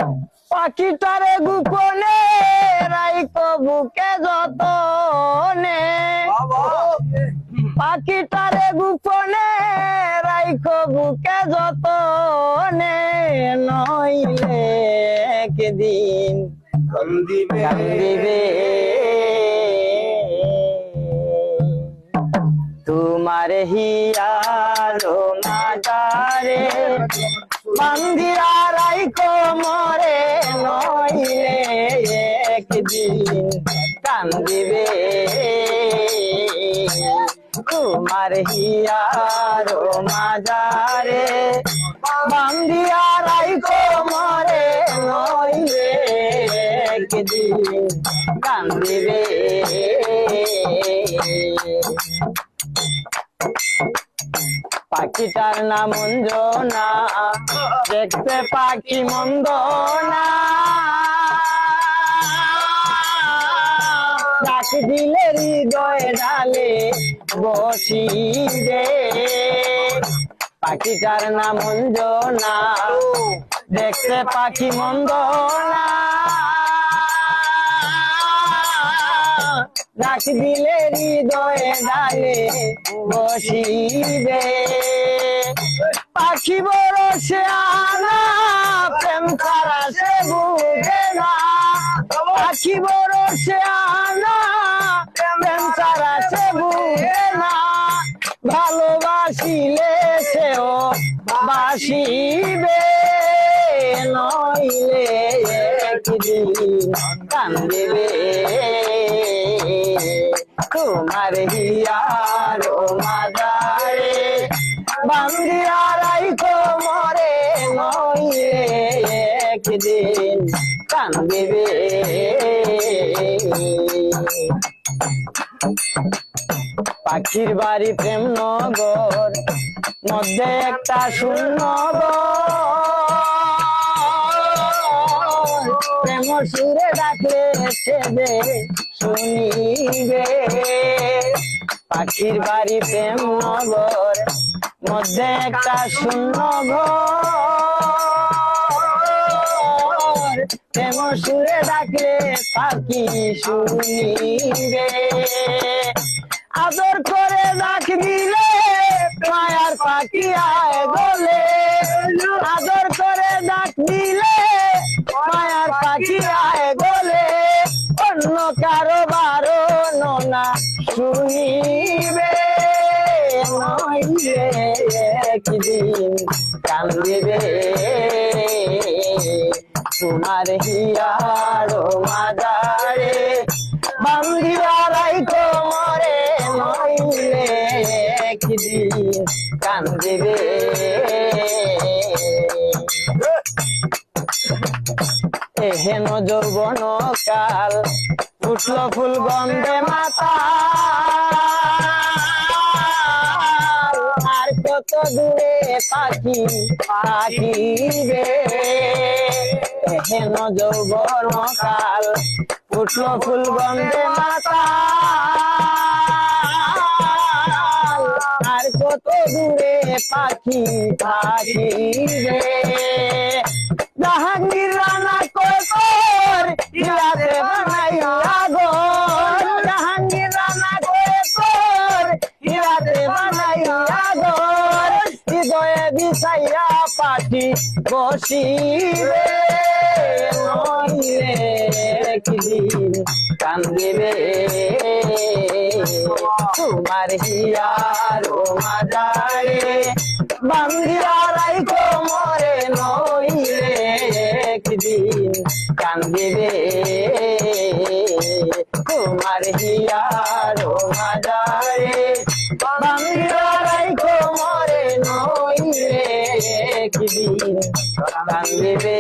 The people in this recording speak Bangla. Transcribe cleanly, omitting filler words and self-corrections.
পাখিটারে গোপনে রাইখো বুকে যতনে, পাখিটারে গোপনে রাইখো বুকে যতনে, নইলে একদিন কান্দিবে তোমার হিয়ালো মাজারে বান্ধিয়া রাইখো মরে, নইলে একদিন কান্দিবে তোমার হিয়ালো মাজারে বান্ধিয়া রাইখো মরে, নইলে একদিন কান্দিবে। পাখিটার নাম অঞ্জনা, দেখতে পাখি মন্দ না, ডাক দিলে হৃদয় ডালে বসিবে। পাখিটার নাম অঞ্জনা, দেখতে পাখি মন্দ না, ডাক দিলে হৃদয়ে ডালে বসিবে। পাখি বড় শেয়ানা, প্রেম ছাড়া সে বুঝে না, পাখি বড় শেয়ানা, প্রেম ছাড়া সে বুঝে না, ভালোবাসিলে সেও বাসিবে, নইলে একদিন কান্দিবে তোমার হিয়ালো মাজারে বান্ধিয়া রাইখো মরে, নইলে একদিন কান্দিবে। পাখির বাড়ি প্রেম নগর, মধ্যে একটা শূন্য প্রেম সুরে ডাকলে সেবে শুনিবে। পাখির বাড়ি প্রেম নগর, মধ্যে একটা শূন্য ঘর, প্রেম সুরে ডাকলে পাখি শুনিবে। আদর করে ডাক দিলে মায়ার পাখি আয় বলে, আদর করে ডাক দিলে মায়ার পাখি আয় বলে, অন্য কারো বারণ না শুনিবে, নইলে একদিন কান্দিবে তোমার হিয়ালো মাজারে বান্ধিয়া রাইখো মরে, নইলে একদিন কান্দিবে। এহেন যৌবন কাল উঠল ফুল গন্ধে মাতা, আর কত দূরে পাখি পাখিবে। এহেন যৌবন কাল উঠল ফুল গন্ধে মাতা, আর কত দূরে পাখি পাখিবে। জাহাঙ্গীর রানা কর হিরাতে বানাইয়া ঘর, জাহাঙ্গীর রানা কর হিরাতে বানাইয়া ঘর, হৃদয়ে বিছাইয়া পাখি বসিবে, নইলে একদিন কান্দিবে তোমার হিয়ালো মাজারে বান্ধিয়া রাইখো মরে, নইলে একদিন কান্দিবে তোমার হিয়ালো মাজারে বান্ধিয়া রাইখো মরে, নইলে একদিন কান্দিবে।